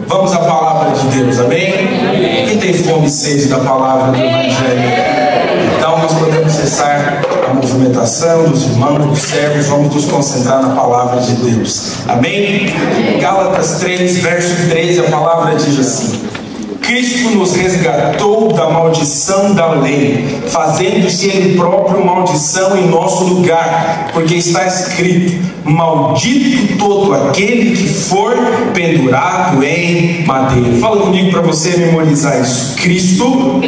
Vamos à palavra de Deus, amém? Quem tem fome e sede da palavra do Evangelho? Então nós podemos cessar a movimentação dos irmãos, dos servos, vamos nos concentrar na palavra de Deus, amém? Gálatas 3, verso 13, a palavra diz assim: Cristo nos resgatou da maldição da lei, fazendo-se Ele próprio maldição em nosso lugar, porque está escrito: maldito todo aquele que for pendurado em madeira. Fala comigo para você memorizar isso. Cristo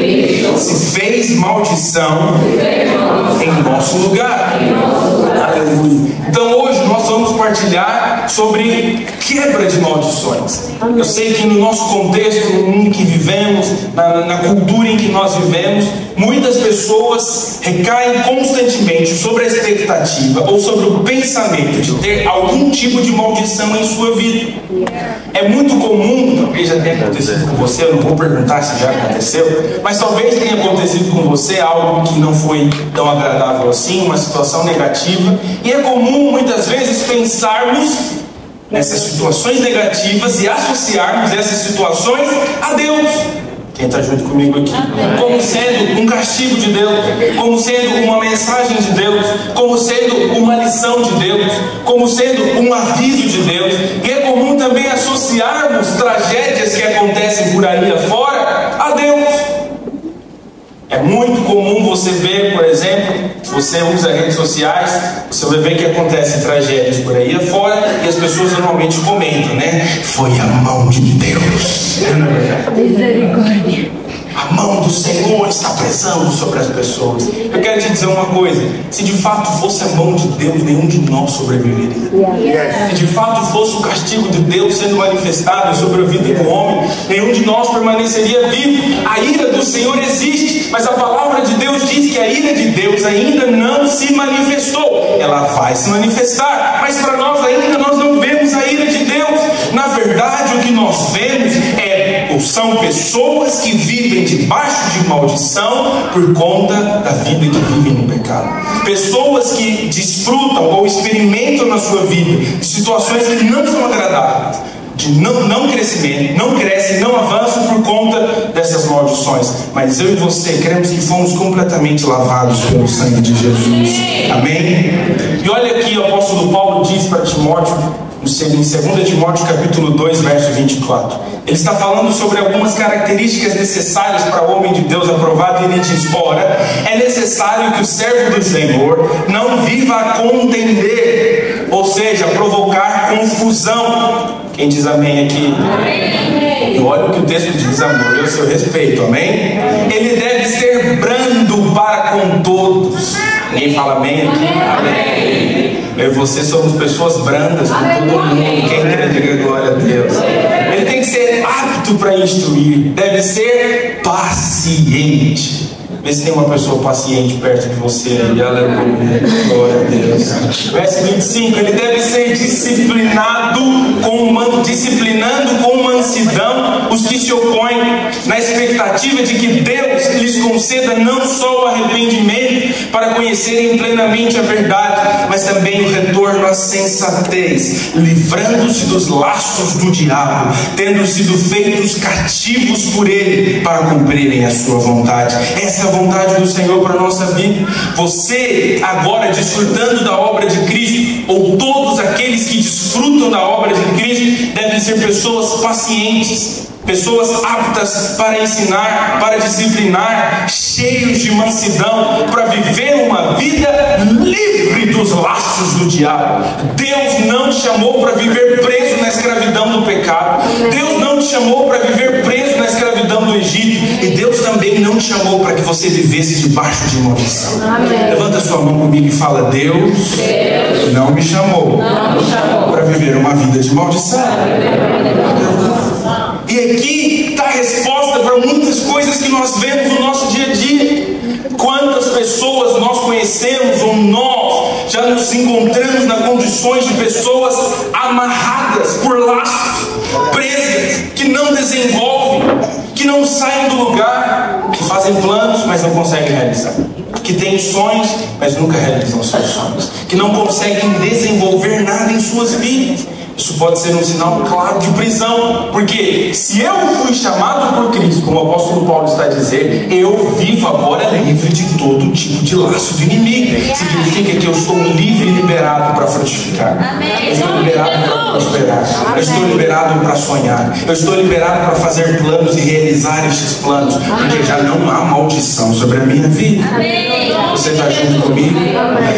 se fez maldição em nosso lugar. Aleluia. Então hoje nós vamos partilhar sobre quebra de maldições. Eu sei que no nosso contexto, no mundo que vivemos, na cultura em que nós vivemos, muitas pessoas recaem constantemente sobre a expectativa ou sobre o pensamento de ter algum tipo de maldição em sua vida. É muito comum, talvez já tenha acontecido com você, eu não vou perguntar se já aconteceu, mas talvez tenha acontecido com você algo que não foi tão agradável assim, uma situação negativa, e é comum muitas vezes pensarmos nessas situações negativas e associarmos essas situações a Deus. Quem está junto comigo aqui? Como sendo um castigo de Deus, como sendo uma mensagem de Deus, como sendo uma lição de Deus, como sendo um aviso de Deus. E é comum também associarmos tragédias que acontecem por aí afora a Deus. É muito comum você ver, por exemplo, se você usa redes sociais, você vai ver que acontecem tragédias por aí afora e as pessoas normalmente comentam, né? Foi a mão de Deus. Misericórdia. A mão do Senhor está pesando sobre as pessoas. Eu quero te dizer uma coisa: se de fato fosse a mão de Deus, nenhum de nós sobreviveria. Se de fato fosse o castigo de Deus sendo manifestado sobre a vida do homem, nenhum de nós permaneceria vivo. A ira do Senhor existe, mas a palavra de Deus diz que a ira de Deus ainda não se manifestou. Ela vai se manifestar, mas para nós ainda nós não vemos a ira de Deus. Na verdade, o que nós vemos são pessoas que vivem debaixo de maldição por conta da vida que vivem no pecado. Pessoas que desfrutam ou experimentam na sua vida de situações que não são agradáveis, de não crescimento, não crescem, não avançam por conta dessas maldições. Mas eu e você cremos que fomos completamente lavados pelo sangue de Jesus. Amém? E olha aqui, o apóstolo Paulo diz para Timóteo, em 2 Timóteo capítulo 2, verso 24. Ele está falando sobre algumas características necessárias para o homem de Deus aprovado, e ele diz: ora, é necessário que o servo do Senhor não viva a contender, ou seja, provocar confusão. Quem diz amém aqui? Amém. E olha o que o texto diz, amor, eu seu respeito, amém? Ele deve ser brando para com todos. Ninguém fala amém aqui? Amém. Eu e você somos pessoas brandas com todo mundo. Quem crê, diga glória a Deus. Ele tem que ser apto para instruir, deve ser paciente. Vê se tem uma pessoa paciente perto de você aí. Aleluia, glória a Deus. Verso 25: ele deve ser disciplinando com mansidão os que se opõem, na expectativa de que Deus lhes conceda não só o arrependimento para conhecerem plenamente a verdade, mas também o retorno à sensatez, livrando-se dos laços do diabo, tendo sido feitos cativos por ele para cumprirem a sua vontade. Essa é a vontade do Senhor para a nossa vida. Você agora desfrutando da obra de Cristo, ou todos aqueles que desfrutam da obra de Cristo, devem ser pessoas pacientes, pessoas aptas para ensinar, para disciplinar, cheios de mansidão, para viver uma vida livre dos laços do diabo. Deus não te chamou para viver preso na escravidão do pecado. Deus não te chamou para viver preso na escravidão do Egito. E Deus também não te chamou para que você vivesse debaixo de maldição. Levanta sua mão comigo e fala: Deus não me chamou para viver uma vida de maldição. E aqui está a resposta para muitas coisas que nós vemos no nosso dia a dia. Quantas pessoas nós conhecemos, ou nós já nos encontramos nas condições de pessoas amarradas por laços, presas, que não desenvolvem, que não saem do lugar, que fazem planos, mas não conseguem realizar, que têm sonhos, mas nunca realizam seus sonhos, que não conseguem desenvolver nada em suas vidas. Isso pode ser um sinal claro de prisão, porque se eu fui chamado por Cristo, como o apóstolo Paulo está a dizer, eu vivo agora livre de todo tipo de laço do inimigo. Significa que eu estou livre e liberado para frutificar. Eu estou liberado para prosperar. Eu estou liberado para sonhar. Eu estou liberado para fazer planos e realizar estes planos, porque já não há maldição sobre a minha vida. Você está junto comigo?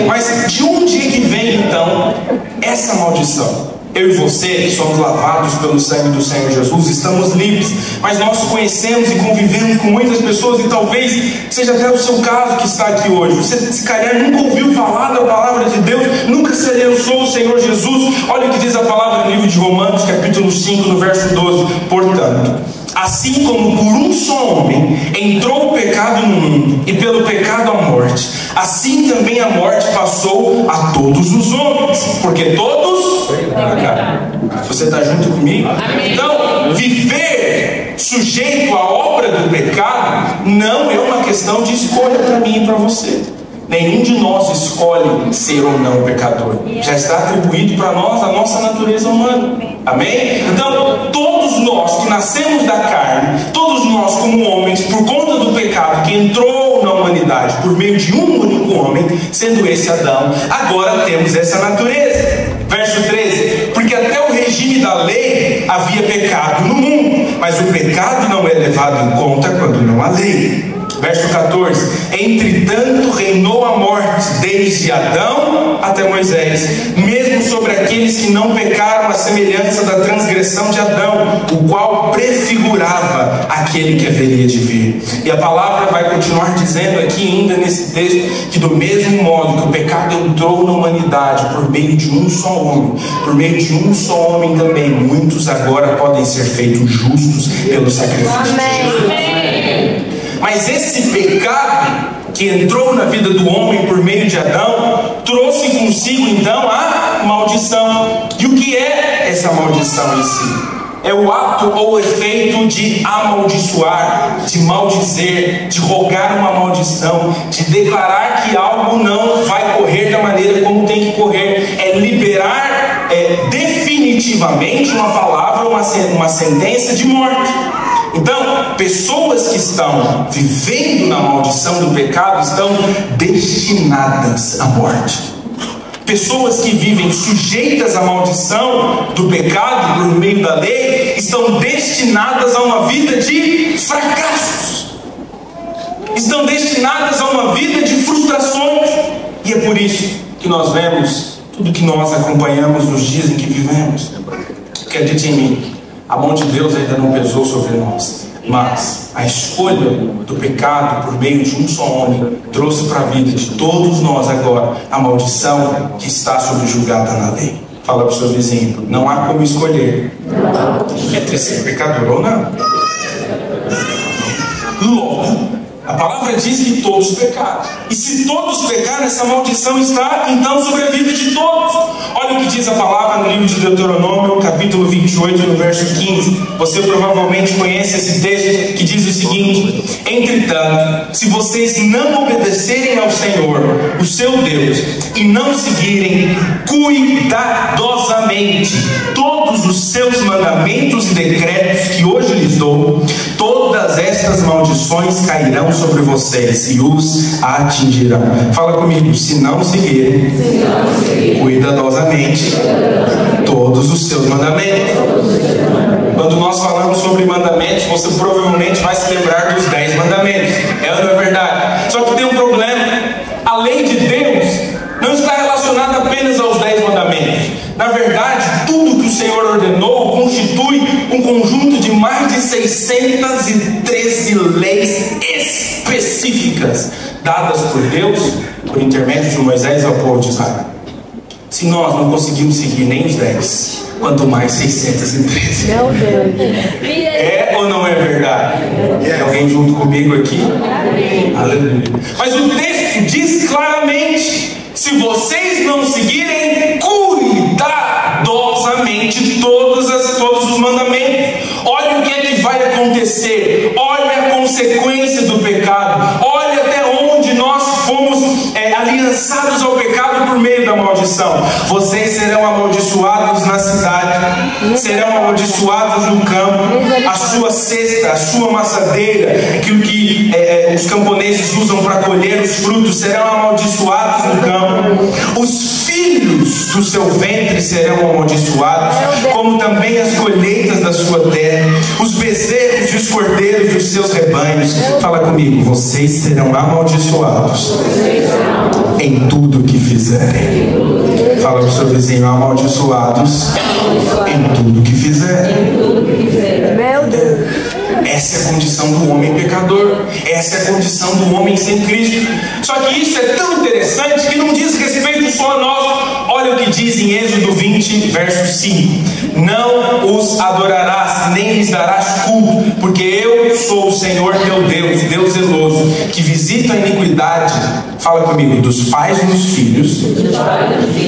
Mas de onde é que vem então essa maldição? Eu e você, que somos lavados pelo sangue do Senhor Jesus, estamos livres, mas nós conhecemos e convivemos com muitas pessoas, e talvez seja até o seu caso que está aqui hoje. Você, se calhar, nunca ouviu falar da palavra de Deus, nunca se aliançou o Senhor Jesus. Olha o que diz a palavra no livro de Romanos, capítulo 5, no verso 12. Portanto, assim como por um só homem entrou o pecado no mundo, e pelo pecado a morte, assim também a morte passou a todos os homens, porque todos... Você está junto comigo? Então, viver sujeito à obra do pecado não é uma questão de escolha para mim e para você. Nenhum de nós escolhe ser ou não pecador. Já está atribuído para nós a nossa natureza humana. Amém? Então, todos nós que nascemos da carne, todos nós como homens, por conta do pecado que entrou na humanidade por meio de um único homem, sendo esse Adão, agora temos essa natureza. Verso 13: porque até o regime da lei havia pecado no mundo, mas o pecado não é levado em conta quando não há lei. Verso 14: entretanto reinou a morte desde Adão até Moisés, mesmo sobre aqueles que não pecaram, a semelhança da transgressão de Adão, o qual prefigurava aquele que haveria de vir. E a palavra vai continuar dizendo aqui ainda nesse texto, que do mesmo modo que o pecado entrou na humanidade por meio de um só homem, por meio de um só homem também, muitos agora podem ser feitos justos pelo sacrifício de Jesus. Mas esse pecado que entrou na vida do homem por meio de Adão trouxe consigo então a maldição. E o que é essa maldição em si? É o ato ou efeito de amaldiçoar, de maldizer, de rogar uma maldição, de declarar que algo não vai correr da maneira como tem que correr. É liberar definitivamente uma palavra, uma sentença de morte. Então, pessoas que estão vivendo na maldição do pecado estão destinadas à morte. Pessoas que vivem sujeitas à maldição do pecado por meio da lei estão destinadas a uma vida de fracassos. Estão destinadas a uma vida de frustrações. E é por isso que nós vemos tudo que nós acompanhamos nos dias em que vivemos. Acredite em mim, a mão de Deus ainda não pesou sobre nós, mas a escolha do pecado por meio de um só homem trouxe para a vida de todos nós agora a maldição que está subjugada na lei. Fala para o seu vizinho: não há como escolher entre ser pecador ou não. Logo, a palavra diz que todos pecaram. E se todos pecaram, essa maldição está então sobre a vida de todos. Olha o que diz a palavra no livro de Deuteronômio, capítulo 28, no verso 15. Você provavelmente conhece esse texto que diz o seguinte: entretanto, se vocês não obedecerem ao Senhor, o seu Deus, e não seguirem cuidadosamente todos os seus mandamentos e decretos que hoje lhes dou, todas estas maldições cairão sobre vocês e os atingirão. Fala comigo: se não seguirem cuidadosamente todos os seus mandamentos. Quando nós falamos sobre mandamentos, você provavelmente vai se lembrar dos 10 mandamentos. É ou não é verdade? Só que tem um problema: a lei de Deus não está relacionada apenas aos 10 mandamentos. Na verdade, tudo que o Senhor ordenou constitui um conjunto de mais de 613 leis específicas dadas por Deus por intermédio de Moisés ao povo de Israel. Se nós não conseguimos seguir nem os 10, quanto mais 613. Meu Deus. É ou não é verdade? É alguém junto comigo aqui? Aleluia. Mas o texto diz claramente: se vocês não seguirem cuidadosamente todos os mandamentos, olha o que é que vai acontecer. Olha a consequência do pecado. Olha até onde nós fomos aliançados ao pecado por meio da maldição. Vocês serão amaldiçoados na cidade, serão amaldiçoados no campo. A sua cesta, a sua maçadeira, aquilo que os camponeses usam para colher os frutos, serão amaldiçoados no campo. Os filhos do seu ventre serão amaldiçoados, como também as colheitas da sua terra, os bezerros e os cordeiros dos seus rebanhos. Fala comigo, vocês serão amaldiçoados em tudo que fizerem. Fala para o seu vizinho, amaldiçoados em tudo que fizerem. Meu Deus. Essa é a condição do homem pecador. Essa é a condição do homem sem Cristo. Só que isso é tão interessante que não diz respeito só a nós. Olha o que diz em Êxodo 20, verso 5. Não os adorarás, nem lhes darás culto, porque eu sou o Senhor teu Deus, Deus zeloso, que visita a iniquidade, fala comigo, dos pais nos filhos,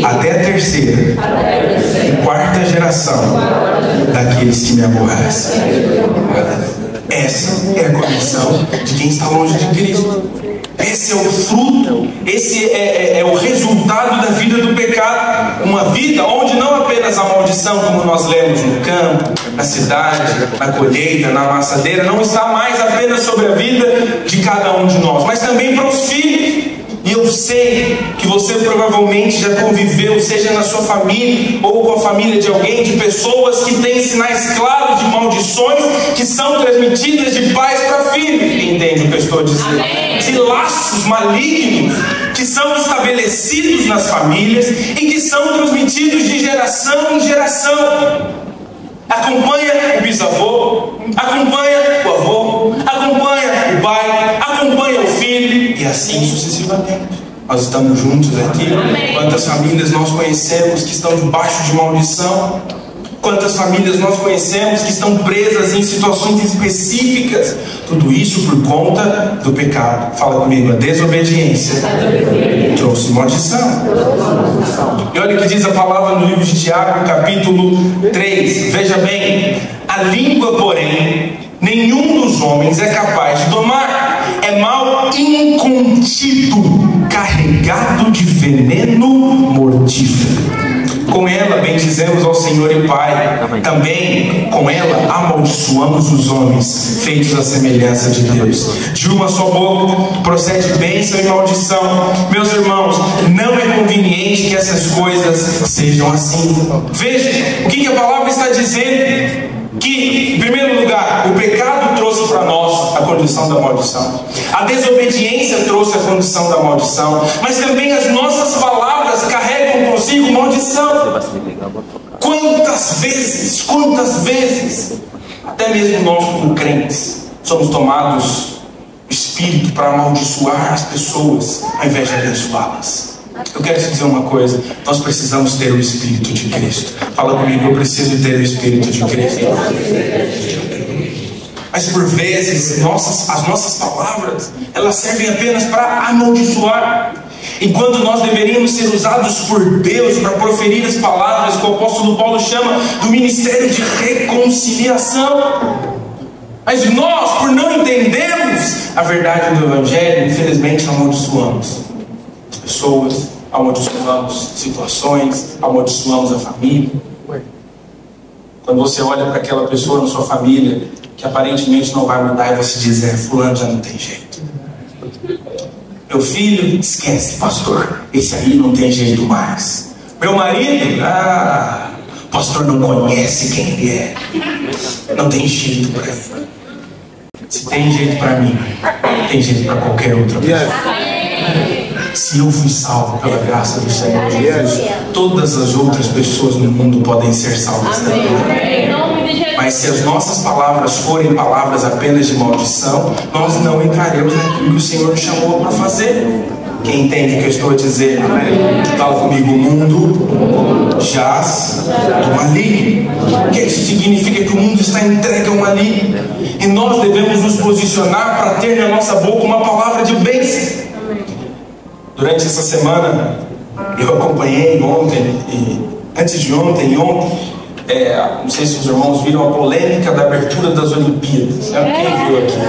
até a terceira e quarta geração daqueles que me aborrecem. Essa é a condição de quem está longe de Cristo. Esse é o fruto, esse é o resultado da vida do pecado. Uma vida onde não apenas a maldição, como nós lemos no campo, na cidade, na colheita, na maçadeira, não está mais apenas sobre a vida de cada um de nós, mas também para os filhos. E eu sei que você provavelmente já conviveu, seja na sua família ou com a família de alguém, de pessoas que têm sinais claros de maldições que são transmitidas de pais para filhos. Entende o que eu estou dizendo? Amém. De laços malignos que são estabelecidos nas famílias e que são transmitidos de geração em geração. Acompanha o bisavô, acompanha o avô, acompanha o pai, acompanha o filho e assim sucessivamente. Nós estamos juntos aqui. Quantas famílias nós conhecemos que estão debaixo de maldição? Quantas famílias nós conhecemos que estão presas em situações específicas? Tudo isso por conta do pecado. Fala comigo, a desobediência trouxe maldição. E olha o que diz a palavra no livro de Tiago, capítulo 3. Veja bem, a língua, porém, nenhum dos homens é capaz de domar. É mal incontido, carregado de veneno mortífero. Com ela bendizemos ao Senhor e Pai. Também com ela amaldiçoamos os homens, feitos à semelhança de Deus. De uma só boca procede bênção e maldição. Meus irmãos, não é conveniente que essas coisas sejam assim. Veja o que a palavra está dizendo. Que, em primeiro lugar, o pecado trouxe para nós a condição da maldição. A desobediência trouxe a condição da maldição. Mas também as nossas palavras carregam consigo maldição. Quantas vezes, até mesmo nós como crentes, somos tomados espírito para amaldiçoar as pessoas ao invés de abençoá-las. Eu quero te dizer uma coisa, nós precisamos ter o Espírito de Cristo. Fala comigo, eu preciso ter o Espírito de Cristo. Mas por vezes, as nossas palavras, elas servem apenas para amaldiçoar. Enquanto nós deveríamos ser usados por Deus para proferir as palavras que o apóstolo Paulo chama do ministério de reconciliação. Mas nós, por não entendermos a verdade do Evangelho, infelizmente amaldiçoamos as pessoas, amaldiçoamos situações, amaldiçoamos a família. Quando você olha para aquela pessoa na sua família que aparentemente não vai mudar e você diz, fulano já não tem jeito. Meu filho, esquece, pastor, esse aí não tem jeito mais. Meu marido, pastor não conhece quem ele é. Não tem jeito para ele. Se tem jeito para mim, tem jeito para qualquer outra pessoa. Se eu fui salvo pela graça do Senhor Jesus, todas as outras pessoas no mundo podem ser salvas também. Mas se as nossas palavras forem palavras apenas de maldição, nós não entraremos naquilo que o Senhor nos chamou para fazer. Quem entende o que eu estou a dizer? Fala comigo, o mundo jaz do maligno. O que isso significa? Que o mundo está entregue ao maligno. E nós devemos nos posicionar para ter na nossa boca uma palavra de bênção. Durante essa semana, eu acompanhei ontem, antes de ontem e ontem, não sei se os irmãos viram a polêmica da abertura das Olimpíadas. Quem viu aqui?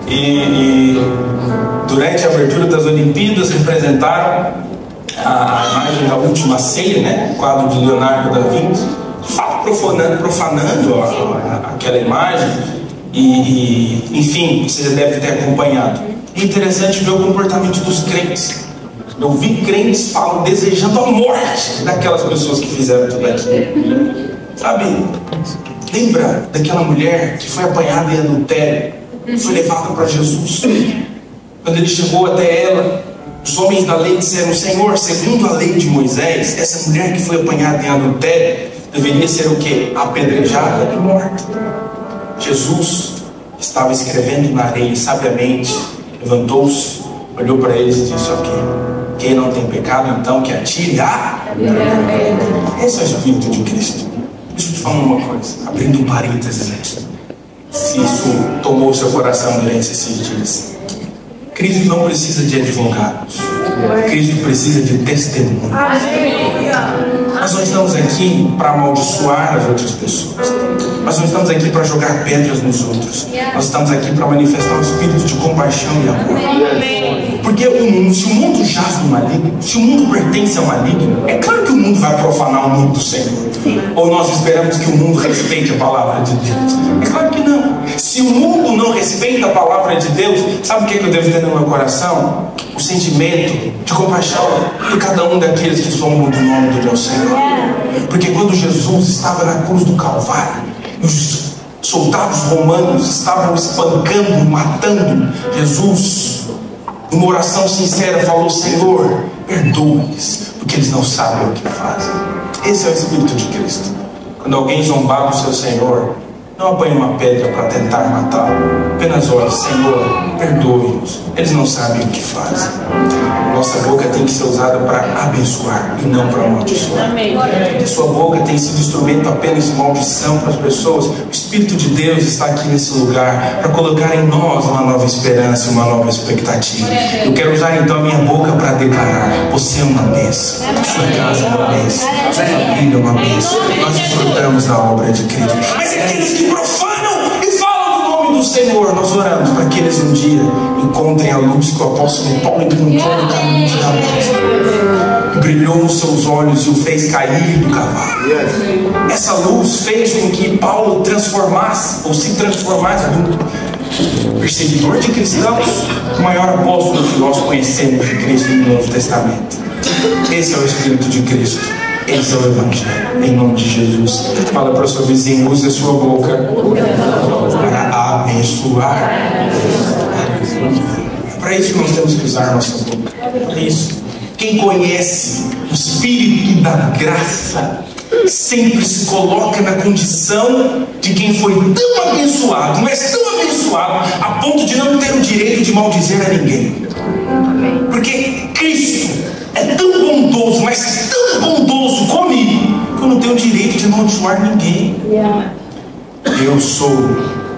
E durante a abertura das Olimpíadas, representaram a imagem da Última Ceia, né? O quadro de Leonardo da Vinci, profanando aquela imagem. E enfim, você deve ter acompanhado. É interessante ver o comportamento dos crentes. Eu vi crentes falam, desejando a morte daquelas pessoas que fizeram tudo aquilo. Sabe, lembra daquela mulher que foi apanhada em adultério, foi levada para Jesus? Quando ele chegou até ela, os homens da lei disseram: Senhor, segundo a lei de Moisés, essa mulher que foi apanhada em adultério deveria ser o quê? Apedrejada e morta. Jesus estava escrevendo na areia e sabiamente levantou-se, olhou para eles e disse: ok, quem não tem pecado, então que atire a pedra. Esse é o Espírito de Cristo. Deixa eu te falar uma coisa, abrindo um parênteses aqui, se isso tomou seu coração durante esses dias. Cristo não precisa de advogados, Cristo precisa de testemunhos. Nós não estamos aqui para amaldiçoar as outras pessoas, nós não estamos aqui para jogar pedras nos outros, nós estamos aqui para manifestar um espírito de compaixão e amor. Porque se o mundo jaz no maligno, se o mundo pertence ao maligno, é claro que o mundo vai profanar o nome do Senhor. Ou nós esperamos que o mundo respeite a palavra de Deus? É claro que não. Se o mundo não respeita a palavra de Deus, sabe o que eu devo ter no meu coração? O sentimento de compaixão por cada um daqueles que zombam do nome do meu Senhor. Porque quando Jesus estava na cruz do Calvário, os soldados romanos estavam espancando, matando Jesus, numa oração sincera falou: Senhor, perdoa-lhes, porque eles não sabem o que fazem. Esse é o Espírito de Cristo. Quando alguém zombar do seu Senhor, não apanhe uma pedra para tentar matá-lo. Apenas ore: Senhor, perdoe-nos, eles não sabem o que fazem. Nossa boca tem que ser usada para abençoar e não para amaldiçoar. Porque sua boca tem sido instrumento apenas de maldição para as pessoas. O Espírito de Deus está aqui nesse lugar para colocar em nós uma nova esperança, uma nova expectativa. Eu quero usar então a minha boca para declarar: você é uma bênção, sua casa é uma bênção, sua família é uma bênção. Nós desfrutamos da obra de Cristo. Mas aqueles que profanam e falam do nome do Senhor, nós oramos para que eles um dia encontrem a luz que o apóstolo Paulo encontrou no caminho de Damasco, brilhou nos seus olhos e o fez cair do cavalo. Essa luz fez com que Paulo transformasse, ou se transformasse, do perseguidor de cristãos, o maior apóstolo que nós conhecemos de Cristo no Novo Testamento. Esse é o Espírito de Cristo. Esse é o Evangelho, em nome de Jesus. Fala para o seu vizinho: use a sua boca para abençoar. É para isso que nós temos que usar a nossa boca. É isso. Quem conhece o Espírito da graça sempre se coloca na condição de quem foi tão abençoado, mas tão abençoado, a ponto de não ter o direito de maldizer a ninguém. Porque Cristo é tão bondoso, mas tão bondoso comigo, que eu não tenho o direito de amaldiçoar ninguém. Eu sou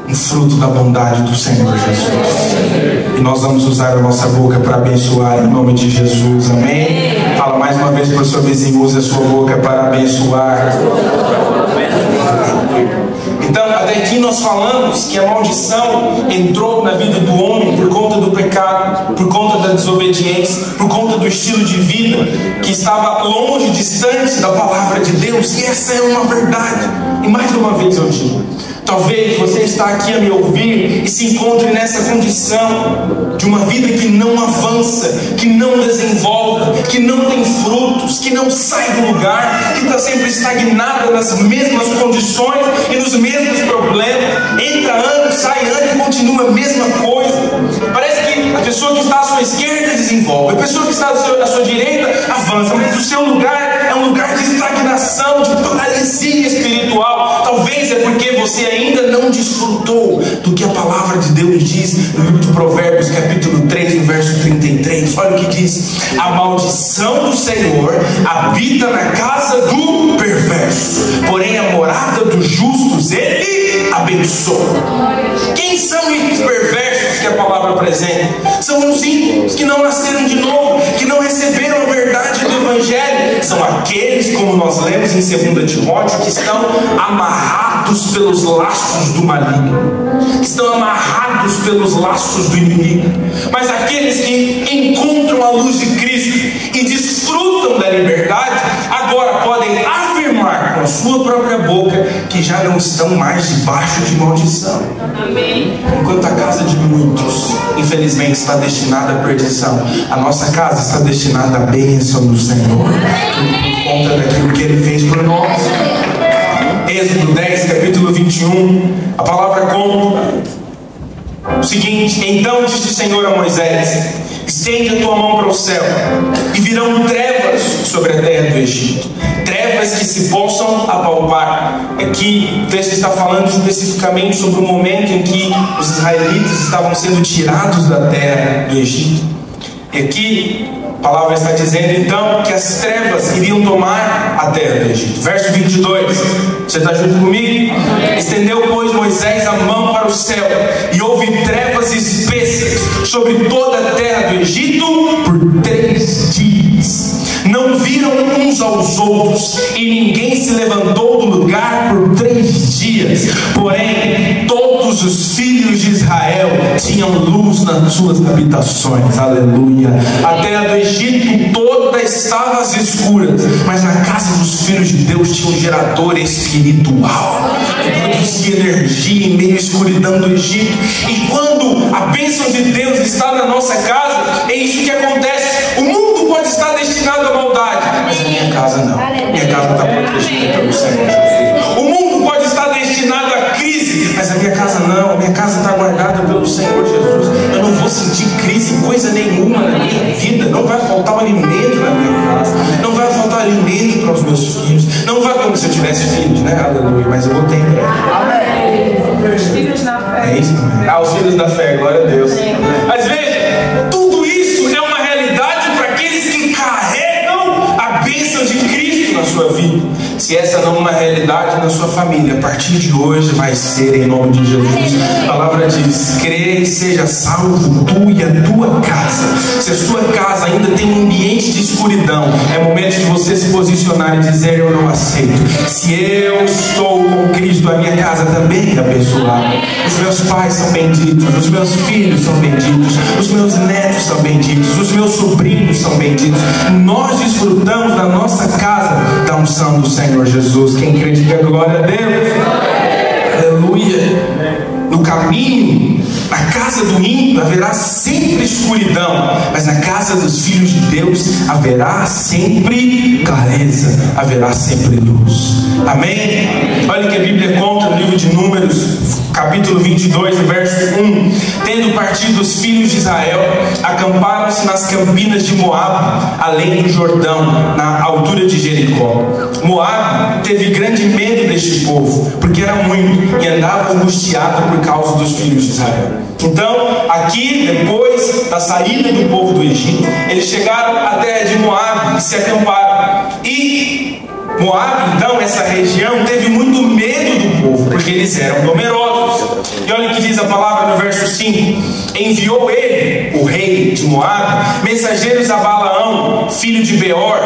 um fruto da bondade do Senhor Jesus. E nós vamos usar a nossa boca para abençoar em nome de Jesus. Amém? Fala mais uma vez para o seu vizinho: use a sua boca para abençoar. Então, até aqui nós falamos que a maldição entrou na vida do homem por conta do pecado, por conta da desobediência, por conta do estilo de vida que estava longe, distante da palavra de Deus. E essa é uma verdade. E mais uma vez eu digo: talvez você está aqui a me ouvir e se encontre nessa condição de uma vida que não avança, que não desenvolve, que não tem frutos, que não sai do lugar, que está sempre estagnada nas mesmas condições e nos mesmos problemas. Entra ano, sai ano e continua a mesma coisa. Parece que a pessoa que está à sua esquerda desenvolve, a pessoa que está à sua direita avança, mas o seu lugar é um lugar de estagnação, de paralisia espiritual. Talvez é porque você ainda não desfrutou do que a palavra de Deus diz no livro de Provérbios, capítulo 3, no verso 33. Olha o que diz: a maldição do Senhor habita na casa do perverso, porém a morada dos justos Ele abençoa. Quem são os perversos que a palavra apresenta? São os ímpios que não nasceram de novo, que não receberam a verdade do Evangelho. São aqueles, como nós lemos em 2 Timóteo, que estão amarrados amarrados pelos laços do maligno, que estão amarrados pelos laços do inimigo. Mas aqueles que encontram a luz de Cristo e desfrutam da liberdade, agora podem afirmar com a sua própria boca que já não estão mais debaixo de maldição. Amém. Enquanto a casa de muitos, infelizmente, está destinada à perdição, a nossa casa está destinada à bênção do Senhor, por conta daquilo que Ele fez por nós. Êxodo 10, capítulo 21, a palavra conta o seguinte: então disse o Senhor a Moisés: estende a tua mão para o céu, e virão trevas sobre a terra do Egito, trevas que se possam apalpar. Aqui o texto está falando especificamente sobre o momento em que os israelitas estavam sendo tirados da terra do Egito. E aqui a palavra está dizendo então que as trevas iriam tomar a terra do Egito. Verso 22, você está junto comigo? Estendeu, pois, Moisés a mão para o céu, e houve trevas espessas sobre toda a terra do Egito por 3 dias. Não viram uns aos outros, e ninguém se levantou do lugar por 3 dias. Porém, todos os filhos de Israel tinham luz nas suas habitações. Aleluia. A terra do Egito toda estava às escuras, mas na casa dos filhos de Deus tinha um gerador espiritual que produzia energia em meio à escuridão do Egito. E quando a bênção de Deus está na nossa casa, é isso que acontece. O mundo pode estar destinado à maldade, mas a minha casa não. Minha casa está protegida pelo Senhor Jesus. O mundo pode estar destinado à crise, mas a minha casa não. A minha casa está guardada pelo Senhor Jesus. Eu não vou sentir crise em coisa nenhuma na minha vida. Não vai faltar um alimento na minha casa. Não vai faltar alimento para os meus filhos. Não vai como se eu tivesse filhos, né? Aleluia. Mas eu vou ter em breve. Amém. Os filhos da fé. É isso? Ah, os filhos da fé. Glória a Deus. Mas veja, tudo isso é uma realidade para aqueles que carregam a bênção de Cristo na sua vida. Se essa não é uma realidade na sua família, a partir de hoje vai ser, em nome de Jesus. A palavra diz: crê e seja salvo tu e a tua casa. Se a sua casa ainda tem um ambiente de escuridão, é momento de você se posicionar e dizer: eu não aceito. Se eu estou com Cristo, a minha casa também é abençoada. Os meus pais são benditos, os meus filhos são benditos, os meus netos são benditos, os meus sobrinhos são benditos. Nós desfrutamos da nossa casa da unção do Senhor Jesus. Quem crê, diga glória a Deus. Aleluia. No caminho, na casa do ímpio haverá sempre escuridão, mas na casa dos filhos de Deus haverá sempre clareza, haverá sempre luz. Amém? Olha o que a Bíblia conta no livro de Números, capítulo 22, verso 1. Tendo partido os filhos de Israel, acamparam-se nas campinas de Moabe, além do Jordão, na altura de Jericó. Moabe teve grande medo deste povo, porque era muito, e andava angustiado por causa dos filhos de Israel. Então, aqui, depois da saída do povo do Egito, eles chegaram à terra de Moabe e se acamparam. E Moabe, então, essa região, teve muito medo do povo, porque eles eram numerosos. E olha o que diz a palavra no verso 5: enviou ele, o rei de Moabe, mensageiros a Balaão, filho de Beor,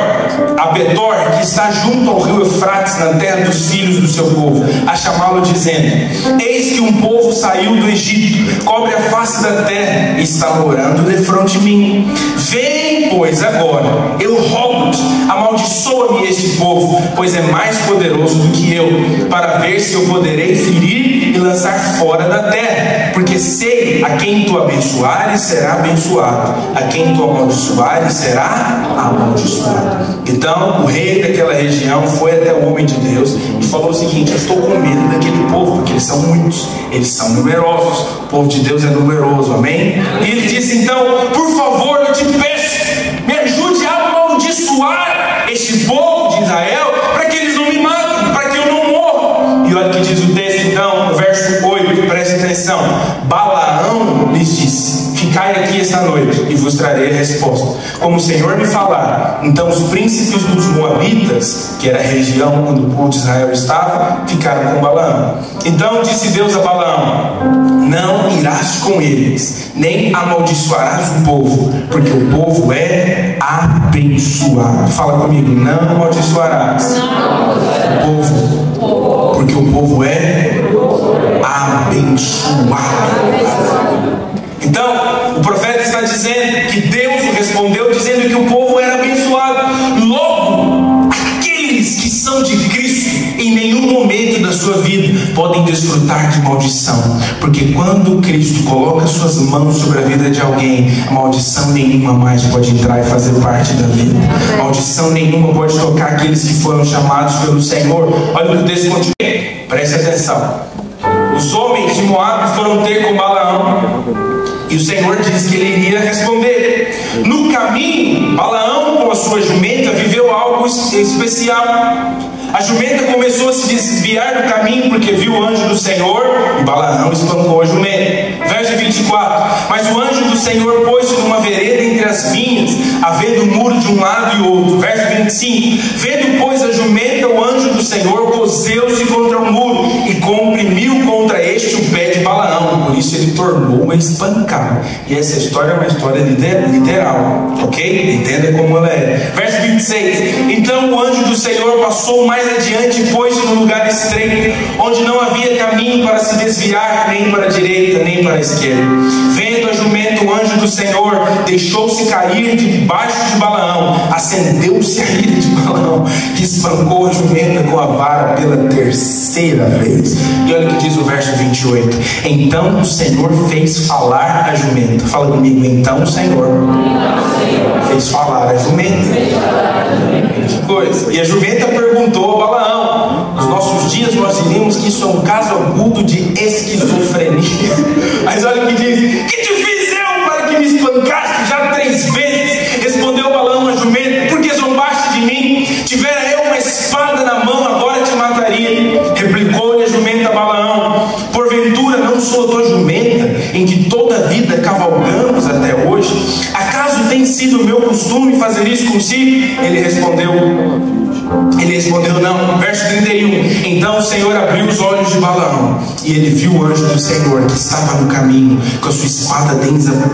a Betor, que está junto ao rio Eufrates, na terra dos filhos do seu povo, a chamá-lo, dizendo: eis que um povo saiu do Egito, cobre a face da terra e está morando defronte de mim. Vem, pois, agora, eu rogo-te, amaldiçoa-me este povo, pois é mais poderoso do que eu, para ver se eu poderei ferir e lançar fora da terra, porque sei a quem tu abençoares será abençoado, a quem tu amaldiçoares será amaldiçoado. Então o rei daquela região foi até o homem de Deus e falou o seguinte: eu estou com medo daquele povo, porque eles são muitos, eles são numerosos, o povo de Deus é numeroso, amém? E ele disse então: por favor, eu te peço, me ajude a amaldiçoar este povo de Israel, para que eles não me matem, para que eu não morra. E olha o que diz o texto então, no verso 8, preste atenção: Balaão lhes disse: ficai aqui esta noite e vos trarei a resposta, como o Senhor me falar. Então os príncipes dos Moabitas, que era a região onde o povo de Israel estava, ficaram com Balaão. Então disse Deus a Balaão: não irás com eles, nem amaldiçoarás o povo, porque o povo é abençoado. Fala comigo: não amaldiçoarás o povo. porque o povo é abençoado. Então, o profeta está dizendo que Deus o respondeu dizendo que o povo era abençoado. Logo, aqueles que são de Cristo em nenhum momento da sua vida podem desfrutar de maldição, porque quando Cristo coloca suas mãos sobre a vida de alguém, maldição nenhuma mais pode entrar e fazer parte da vida. Maldição nenhuma pode tocar aqueles que foram chamados pelo Senhor. Olha o que o texto continua, preste atenção. Os homens de Moabe foram ter com Balaão, e o Senhor disse que ele iria responder. No caminho, Balaão com a sua jumenta viveu algo especial. A jumenta começou a se desviar do caminho porque viu o anjo do Senhor, e Balaão espancou a jumenta. Verso 24: mas o anjo do Senhor pôs-se numa vereda entre as vinhas, havendo um muro de um lado e outro. Verso 25: vendo pois a jumenta, o anjo do Senhor cozeu-se contra o muro e comprimiu contra este o pé de Balaão, por isso ele tornou a espancar. E essa história é uma história literal, ok? Entenda como ela é. Verso 26: então o anjo do Senhor passou mais adiante e pôs-se num lugar estreito, onde não havia caminho para se desviar, nem para a direita, nem para a esquerda. Vendo a jumenta, o anjo do Senhor deixou-se cair debaixo de Balaão, acendeu-se a ira de Balaão e espancou a jumenta com a vara pela terceira vez. E olha o que diz o verso 28: então o Senhor fez falar a jumenta. Fala comigo, então o Senhor fez falar a jumenta. Que coisa. E a jumenta perguntou a Balaão: nos nossos dias nós diríamos que isso é um caso agudo de esquizofrenia. Mas olha o que diz: que te fiz eu para que me espancaste já 3 vezes? Respondeu Balaão a jumenta: porque zombaste de mim? Tivera eu uma espada na mão, agora te mataria. Replicou-lhe a jumenta a Balaão: porventura não sou a tua jumenta, em que toda a vida cavalgamos até hoje? Acaso tem sido o meu costume fazer isso consigo? Ele respondeu não. Verso 31: então o Senhor abriu os olhos de Balaão, e ele viu o anjo do Senhor que estava no caminho, com a sua espada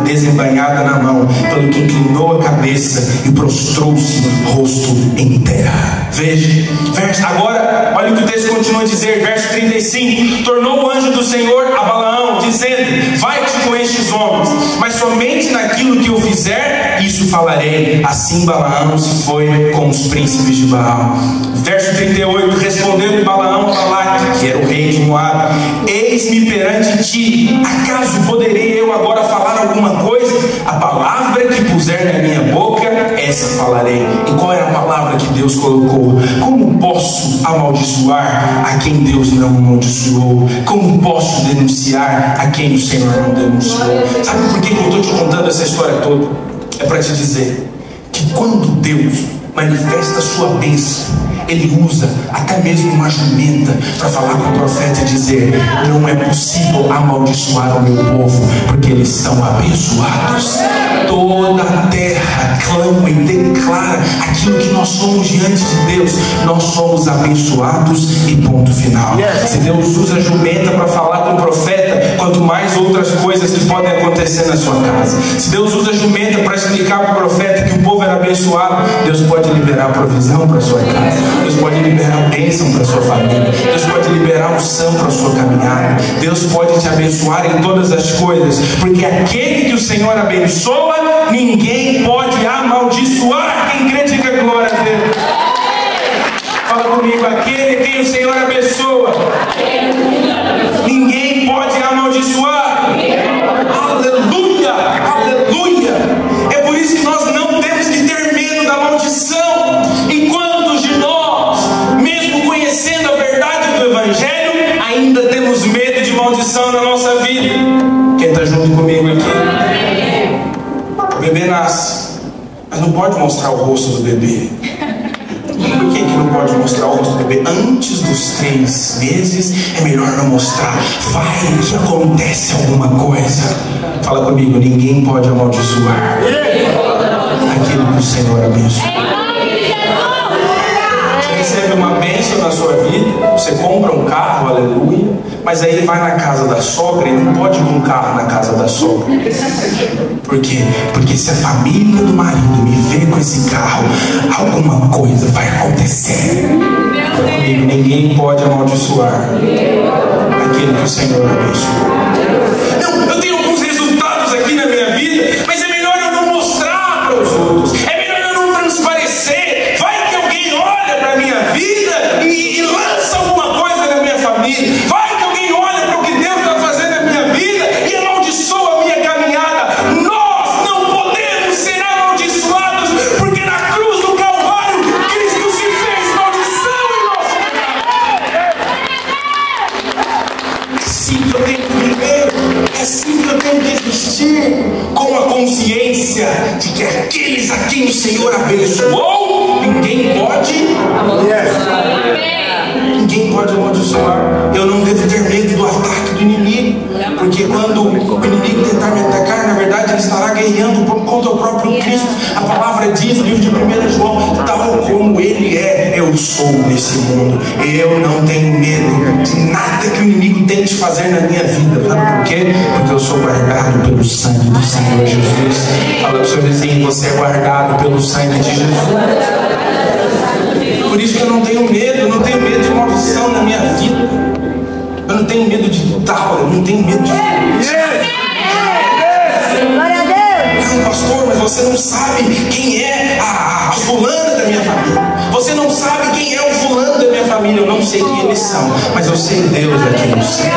desembainhada na mão, pelo que inclinou a cabeça e prostrou-se rosto em terra. Veja, agora olha o que o texto continua a dizer, verso 35: tornou o anjo do Senhor a Balaão, dizendo: vai-te com estes homens, mas somente naquilo que eu fizer, isso falarei. Assim Balaão se foi com os príncipes de Baal. Verso 38: respondeu Balaão a Balaque, que era o rei de Moabe: eis-me perante ti, acaso poderei eu agora falar alguma coisa? A palavra que puser na minha boca, essa falarei. E qual era a palavra que Deus colocou? Como posso amaldiçoar a quem Deus não amaldiçoou? Como posso denunciar a quem o Senhor não denunciou? Sabe por que eu estou te contando essa história toda? É para te dizer que quando Deus manifesta a sua bênção, ele usa até mesmo uma jumenta para falar com o profeta e dizer: não é possível amaldiçoar o meu povo, porque eles são abençoados. Toda a terra clama e declara aquilo que nós somos diante de Deus: nós somos abençoados, e ponto final. Se Deus usa a jumenta para falar com o profeta, quanto mais outras coisas que podem acontecer na sua casa. Se Deus usa a jumenta para explicar para o profeta que o povo era abençoado, Deus pode liberar provisão para a sua casa. Deus pode liberar bênção para a sua família. Deus pode liberar unção para a sua caminhada. Deus pode te abençoar em todas as coisas, porque aquele que o Senhor abençoa, ninguém pode amaldiçoar. Quem crê, diga glória a Deus. Fala comigo: aquele que o Senhor abençoa, ninguém pode amaldiçoar. Aleluia, aleluia. É por isso que nós não temos que ter medo da maldição. Enquanto de nós, mesmo conhecendo a verdade do Evangelho, ainda temos medo de maldição na nossa vida. Quem está junto comigo aqui? O bebê nasce, mas não pode mostrar o rosto do bebê. Por que não pode mostrar o rosto do bebê? Antes dos 3 meses é melhor não mostrar. Vai que acontece alguma coisa. Fala comigo: ninguém pode amaldiçoar aquilo que o Senhor abençoa. Você recebe uma bênção na sua vida, você compra um carro, aleluia, mas aí ele vai na casa da sogra e não pode ir com um carro na casa da sogra. Por quê? Porque se a família do marido me vê com esse carro, alguma coisa vai acontecer. comigo: ninguém pode amaldiçoar aquele que o Senhor abençoa. Não, eu tenho alguns resultados aqui na minha vida, mas é melhor eu não mostrar para os outros, é melhor eu não transparecer. Vai que alguém olha para a minha vida e lança alguma coisa na minha família. Vai que alguém olha para o que Deus está fazendo na minha vida e amaldiçoa a minha caminhada. Nós não podemos ser amaldiçoados, porque na cruz do Calvário Cristo se fez maldição em nosso. É assim que eu tenho que viver, é assim que eu tenho que existir, com a consciência de que aqueles a quem o Senhor abençoou, ninguém pode amaldiçoar. Eu não devo ter medo do ataque do inimigo, porque quando o inimigo tentar me atacar, na verdade ele estará guerreando contra o próprio Cristo. A palavra diz no livro de 1 João: tal como ele é, eu sou nesse mundo. Eu não tenho medo de nada que o inimigo tente fazer na minha vida. Sabe por quê? Porque eu sou guardado pelo sangue do Senhor Jesus. Fala para o seu vizinho: você é guardado pelo sangue de Jesus. Por isso que eu não tenho medo, eu não tenho medo de maldição na minha vida. Eu não tenho medo de tal, eu não tenho medo de... Glória a Deus! Não, pastor, mas você não sabe quem é a fulana da minha família. Você não sabe quem é o fulano da minha família. Eu não sei quem eles são, mas eu sei Deus aqui no céu.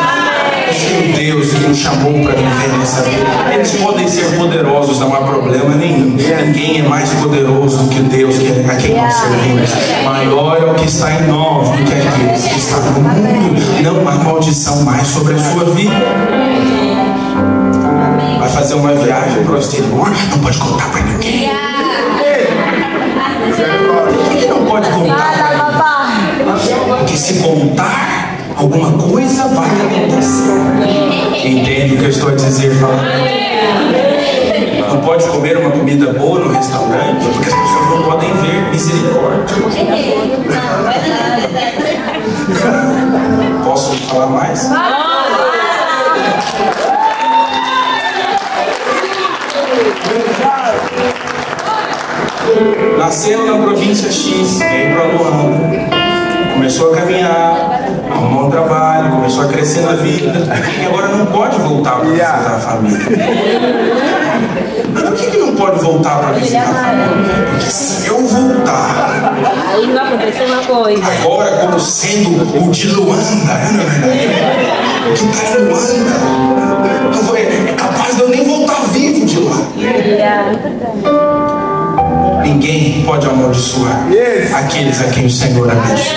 Eu sei o Deus que nos chamou para viver nessa vida. Eles podem ser poderosos, não há problema nenhum. Ninguém é mais poderoso do que Deus a quem nós servimos. Maior é o que está em nós do que aqueles que estão no mundo. Não há maldição mais sobre a sua vida. Vai fazer uma viagem para o exterior, não pode contar para ninguém. Por que não pode contar? Porque se contar, alguma coisa vai acontecer. Entende o que eu estou a dizer? Não pode comer uma comida boa no restaurante, porque as pessoas não podem ver. Misericórdia. Posso falar mais? Nasceu na província X, veio para Luanda, começou a caminhar, arrumou um trabalho, começou a crescer na vida, e agora não pode voltar para visitar a família. Mas por que não pode voltar para visitar a família? Porque se eu voltar, aí vai acontecer uma coisa. agora como sendo o de Luanda, não é verdade? O que está em Luanda, é capaz de eu nem voltar vivo de lá. Ninguém pode amaldiçoar aqueles a quem o Senhor abençoa.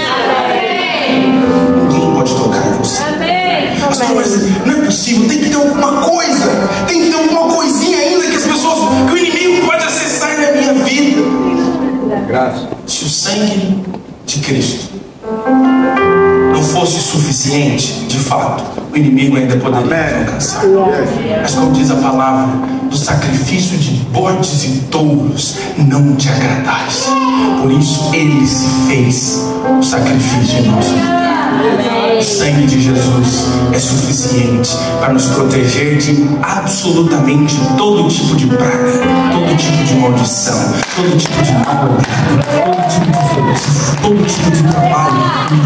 Ninguém pode tocar em você. Pastor, mas não é possível, tem que ter alguma coisa. Tem que ter alguma coisinha ainda que as pessoas, que o inimigo pode acessar na minha vida. Se o sangue de Cristo não fosse suficiente, de fato, o inimigo ainda poderia alcançar. Mas como diz a palavra, do sacrifício de bodes e touros não te agradaste. Por isso ele se fez o sacrifício em nosso lugar. O sangue de Jesus é suficiente para nos proteger de absolutamente todo tipo de praga, todo tipo de maldição, todo tipo de mal, todo tipo de feitiço, todo tipo de trabalho.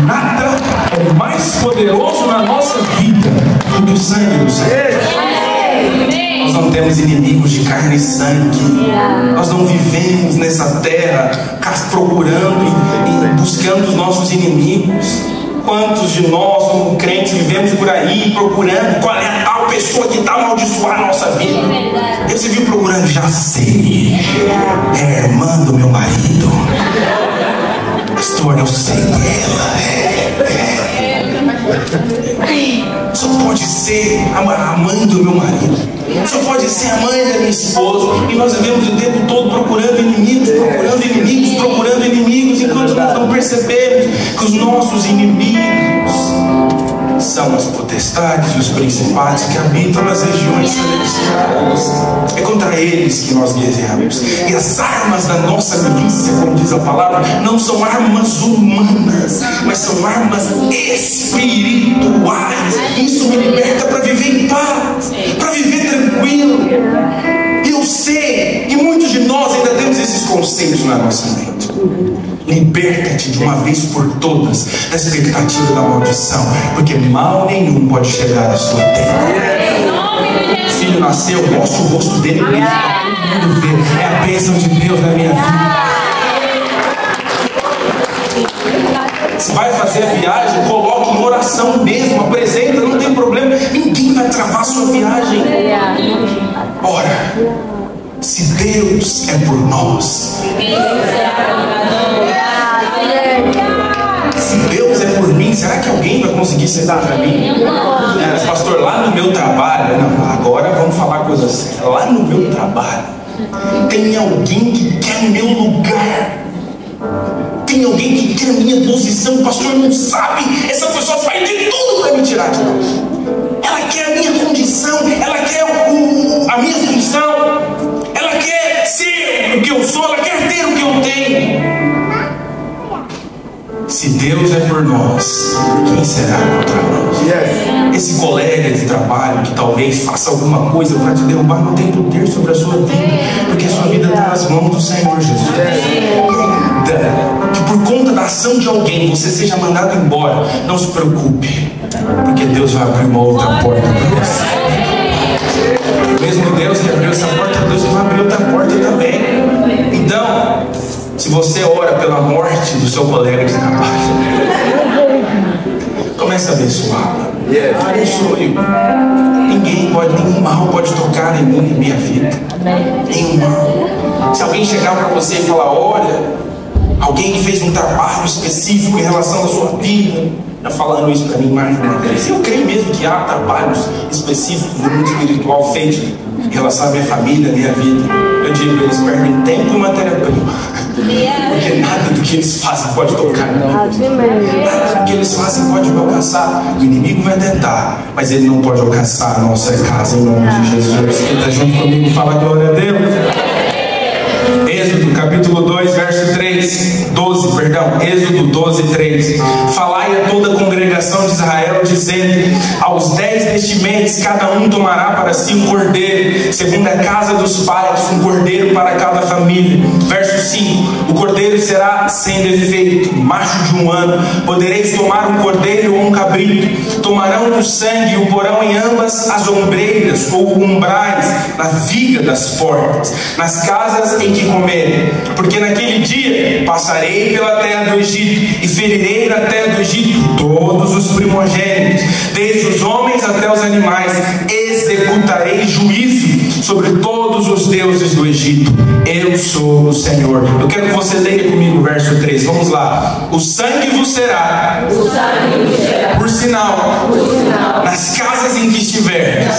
Nada é mais poderoso na nossa vida do que o sangue do Senhor. Nós não temos inimigos de carne e sangue. Nós não vivemos nessa terra procurando e buscando os nossos inimigos. Quantos de nós, como crentes, vivemos por aí procurando qual é a tal pessoa que está amaldiçoando a nossa vida? Você viu procurando? Já sei. É a irmã do meu marido. Pastor, eu sei dela. Só pode ser a mãe do meu marido. Só pode ser a mãe da minha esposa. E nós vivemos o tempo todo procurando inimigos, enquanto nós não percebemos que os nossos inimigos são as potestades e os principados que habitam nas regiões celestiais. É contra eles que nós guerreamos. E as armas da nossa milícia, como diz a palavra, não são armas humanas, mas são armas espirituais. Isso me liberta para viver em paz, para viver tranquilo. E eu sei que muitos de nós ainda temos esses conceitos na nossa mente. Liberta-te de uma vez por todas da expectativa da maldição, porque mal nenhum pode chegar à sua terra. O filho nasceu, mostra o rosto dele mesmo para todo mundo ver. É a bênção de Deus na minha vida. Se vai fazer a viagem, coloque em oração mesmo, apresenta, não tem problema, ninguém vai travar a sua viagem. Ora, se Deus é por nós, se Deus é por mim, será que alguém vai conseguir sentar para mim? Mas pastor, lá no meu trabalho, não, agora vamos falar coisa séria. Lá no meu trabalho tem alguém que quer o meu lugar. Tem alguém que quer a minha posição. O pastor não sabe. Essa pessoa faz de tudo para me tirar de lá. Ela quer a minha condição. Ela quer a minha função. Ela quer ser o que eu sou. Ela quer ter o que eu tenho. Se Deus é por nós, quem será contra nós? Esse colega de trabalho que talvez faça alguma coisa para te derrubar não tem poder sobre a sua vida, porque a sua vida está nas mãos do Senhor Jesus. Que por conta da ação de alguém você seja mandado embora, não se preocupe, porque Deus vai abrir uma outra porta para você. Mesmo Deus que abriu essa porta, Deus vai abrir outra porta também. Então, se você ora pela morte do seu colega de trabalho, comece a abençoá-lo. Abençoe-o. Nenhum mal pode tocar em mim, em minha vida. Nenhum mal. Se alguém chegar para você e falar, olha, alguém que fez um trabalho específico em relação à sua vida, está falando isso para mim, mas eu creio mesmo que há trabalhos específicos no mundo espiritual feitos em relação à minha família, à minha vida. Eu digo, eles perdem tempo e matéria-prima, porque nada do que eles fazem pode tocar em mim. Nada do que eles fazem pode me alcançar. O inimigo vai tentar, mas ele não pode alcançar a nossa casa, em nome de Jesus. Quem está junto comigo, fala glória a Deus. Êxodo capítulo 2, verso 12, Êxodo 12, 3. Falai a toda a congregação de Israel, dizendo: aos 10 deste mês, cada um tomará para si um cordeiro, segundo a casa dos pais, um cordeiro para cada família. Verso 5. O cordeiro será sem defeito, macho de 1 ano. Podereis tomar um cordeiro ou um cabrito. Tomarão do sangue e o porão em ambas as ombreiras ou umbrais, na viga das portas, nas casas em que comerem. Porque naquele dia passarei pela terra do Egito e ferirei na terra do Egito todos os primogênitos, desde os homens até os animais. Executarei juízo sobre todos os deuses do Egito. Eu sou o Senhor. Eu quero que você leia comigo o verso 3. Vamos lá. O sangue vos será por sinal nas casas em que estiverdes.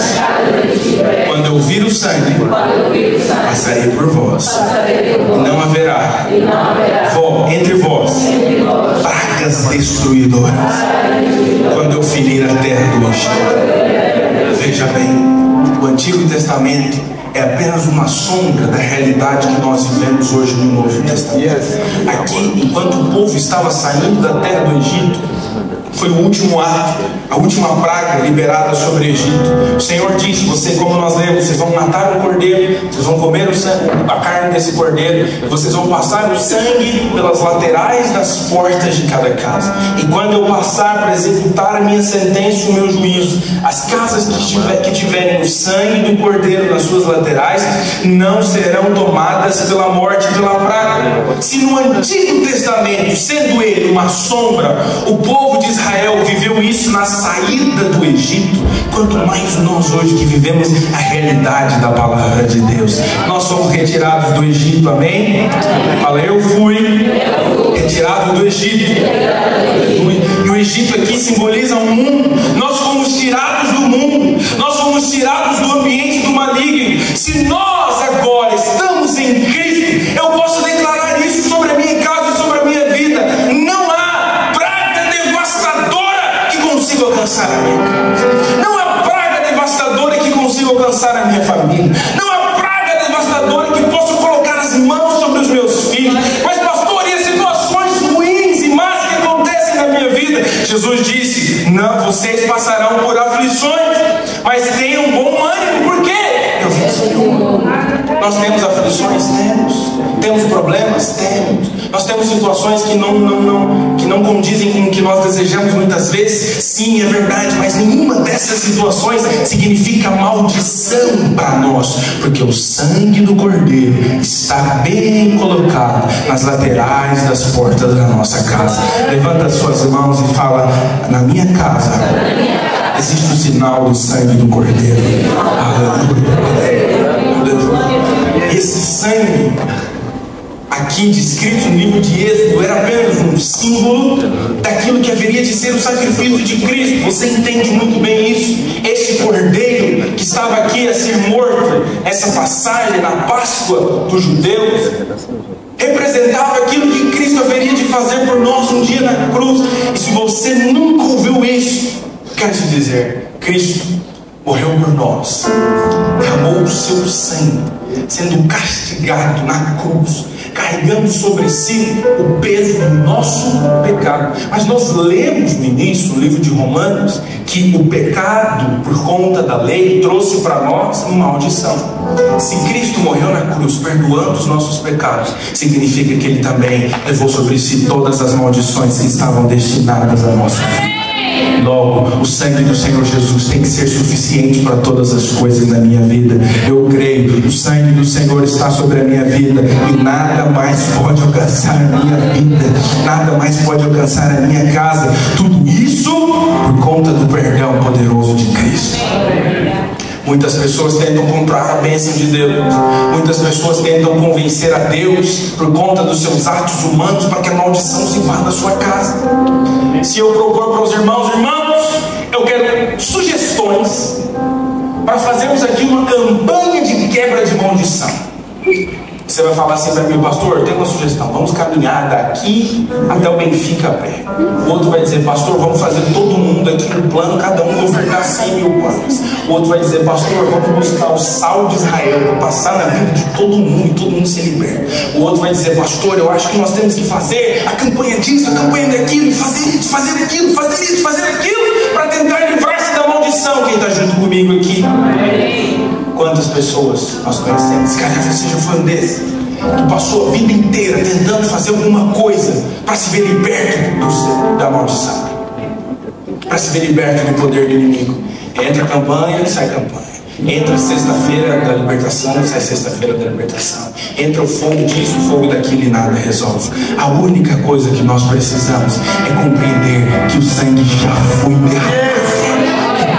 Quando eu vir o sangue, passarei por vós. Não haverá entre vós pragas destruidoras quando eu ferir a terra do Egito. Veja bem, o Antigo Testamento é apenas uma sombra da realidade que nós vivemos hoje no Novo Testamento. Aqui, enquanto o povo estava saindo da terra do Egito, foi o último ato, a última praga liberada sobre o Egito. O Senhor disse, como nós lemos, vocês vão matar o cordeiro, vocês vão comer o sangue, a carne desse cordeiro, vocês vão passar o sangue pelas laterais das portas de cada casa. E quando eu passar para executar a minha sentença e o meu juízo, as casas que tiverem o sangue do cordeiro nas suas laterais não serão tomadas pela morte e pela praga. Se no Antigo Testamento, sendo ele uma sombra, o povo de Israel viveu isso na saída do Egito, quanto mais nós hoje que vivemos a realidade da palavra de Deus. Nós somos retirados do Egito, amém? Fala, eu fui retirado do Egito. E o Egito aqui simboliza o mundo. Nós fomos tirados do mundo, nós fomos tirados do ambiente do maligno. Se nós agora estamos em Cristo, eu posso declarar isso sobre a minha casa e sobre a minha vida. Não há praga devastadora que consiga alcançar a minha casa. Não há praga devastadora que consiga alcançar a minha família. Não há praga devastadora que possa colocar as mãos sobre os meus filhos. Mas pastor, e as situações ruins e más que acontecem na minha vida? Jesus disse, não, vocês passarão por aflições, mas tenham bom ânimo. Por quê? Eu Senhor. Nós temos aflições? Temos. Temos problemas? Temos. Nós temos situações que não condizem com o que nós desejamos muitas vezes? Sim, é verdade, mas nenhuma dessas situações significa maldição para nós, porque o sangue do Cordeiro está bem colocado nas laterais das portas da nossa casa. Levanta as suas mãos e fala: na minha casa existe o sinal do sangue do Cordeiro. Aleluia. Esse sangue aqui descrito no livro de Êxodo era apenas um símbolo daquilo que haveria de ser o sacrifício de Cristo. Você entende muito bem isso. Este cordeiro que estava aqui a ser morto, essa passagem na Páscoa dos judeus, representava aquilo que Cristo haveria de fazer por nós um dia na cruz. E se você nunca ouviu isso, quero te dizer, Cristo morreu por nós, derramou o seu sangue, sendo castigado na cruz, carregando sobre si o peso do nosso pecado. Mas nós lemos no início, no livro de Romanos, que o pecado, por conta da lei, trouxe para nós uma maldição. Se Cristo morreu na cruz, perdoando os nossos pecados, significa que Ele também levou sobre si todas as maldições que estavam destinadas à nossa vida. Logo, o sangue do Senhor Jesus tem que ser suficiente para todas as coisas na minha vida. Eu creio, o sangue do Senhor está sobre a minha vida e nada mais pode alcançar a minha vida, nada mais pode alcançar a minha casa. Tudo isso por conta do perdão poderoso de Cristo. Muitas pessoas tentam comprar a bênção de Deus. Muitas pessoas tentam convencer a Deus por conta dos seus atos humanos para que a maldição se vá da sua casa. Se eu propor para os irmãos, eu quero sugestões para fazermos aqui uma campanha de quebra de maldição. Você vai falar assim para mim: pastor, tem uma sugestão, vamos caminhar daqui até o Benfica a pé. O outro vai dizer: pastor, vamos fazer todo mundo aqui no plano, cada um ofertar 100 mil pães. O outro vai dizer: pastor, vamos buscar o sal de Israel para passar na vida de todo mundo e todo mundo se liberta. O outro vai dizer: pastor, eu acho que nós temos que fazer a campanha disso, a campanha daquilo, fazer isso, fazer aquilo, fazer isso, fazer aquilo, para tentar livrar-se da maldição. Quem está junto comigo aqui? Quantas pessoas nós conhecemos? Cara, você já foi um desses que passou a vida inteira tentando fazer alguma coisa para se ver liberto da maldição, para se ver liberto do poder do inimigo. Entra campanha, sai campanha. Entra sexta-feira da libertação, sai sexta-feira da libertação. Entra o fogo disso, o fogo daquilo e nada resolve. A única coisa que nós precisamos é compreender que o sangue já foi derramado.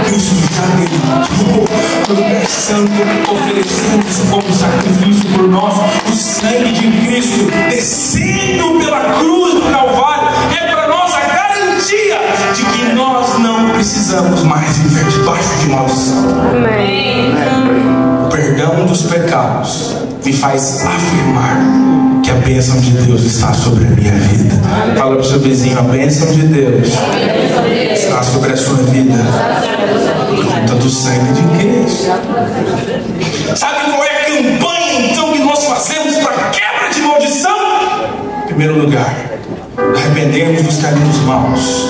Cristo já derramou o lugar santo, oferecendo-se como sacrifício por nós. O sangue de Cristo descendo pela cruz do Calvário é para nós a garantia de que nós não precisamos mais viver debaixo de maldição. Amém. O perdão dos pecados me faz afirmar que a bênção de Deus está sobre a minha vida. Fala para o seu vizinho: a bênção de Deus está sobre a sua vida por conta do sangue de Cristo. Sabe qual é a campanha então que nós fazemos para quebra de maldição? Em primeiro lugar, arrependermos dos caminhos maus.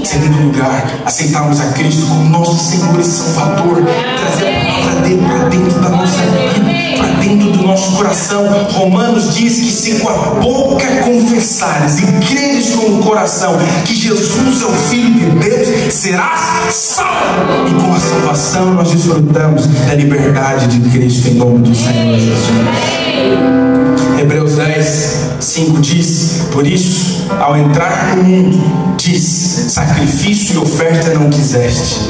Em segundo lugar, aceitarmos a Cristo como nosso Senhor e Salvador, trazer a palavra dele para dentro da nossa vida, para dentro do nosso coração. Romanos diz que se com a boca confessares e creres com o coração que Jesus é o Filho de Deus, serás salvo. E com a salvação nós desfrutamos da liberdade de Cristo em nome do Senhor Jesus. Hebreus 10:5 diz: por isso, ao entrar no mundo, diz: sacrifício e oferta não quiseste,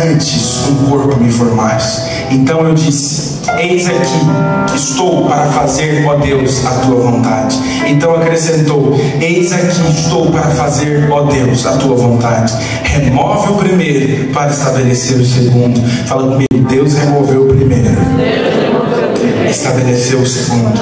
antes um corpo me formaste. Então eu disse: eis aqui, estou para fazer, ó Deus, a tua vontade. Então acrescentou: eis aqui, estou para fazer, ó Deus, a tua vontade. Remove o primeiro para estabelecer o segundo. Fala comigo: Deus removeu o primeiro, estabeleceu o segundo.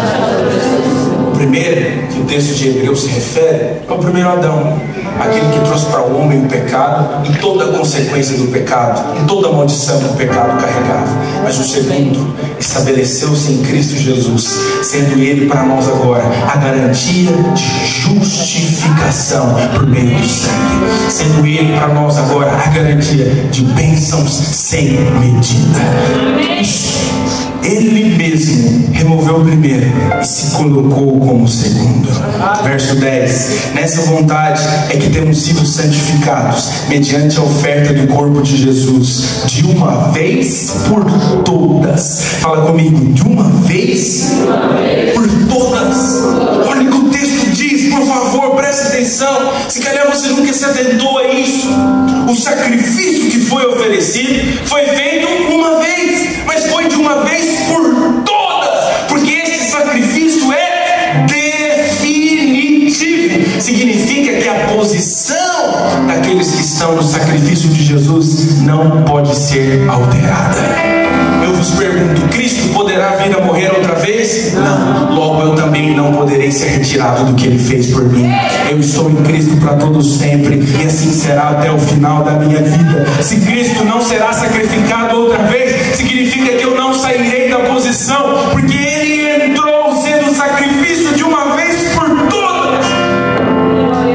O primeiro que o texto de Hebreus se refere é o primeiro Adão, aquele que trouxe para o homem o pecado e toda a consequência do pecado e toda a maldição que o pecado carregava. Mas o segundo estabeleceu-se em Cristo Jesus, sendo Ele para nós agora a garantia de justificação por meio do sangue, sendo Ele para nós agora a garantia de bênçãos sem medida. Ele mesmo removeu o primeiro e se colocou como o segundo. Verso 10. Nessa vontade é que temos sido santificados mediante a oferta do corpo de Jesus, de uma vez por todas. Fala comigo, de uma vez por todas. Olha o que o texto diz, por favor, preste atenção. Se calhar você nunca se atentou a isso. O sacrifício que foi oferecido foi feito uma vez, mas foi de uma vez por todas, porque esse sacrifício é definitivo. Significa que a posição daqueles que estão no sacrifício de Jesus não pode ser alterada. Eu vos pergunto, Cristo poderá vir a morrer outra vez? Não. Logo eu também não poderei ser retirado do que Ele fez por mim. Eu estou em Cristo para todos sempre, e assim será até o final da minha vida. Se Cristo não será sacrificado outra vez, significa que eu não sairei da posição, porque Ele entrou sendo sacrifício de uma vez por todas.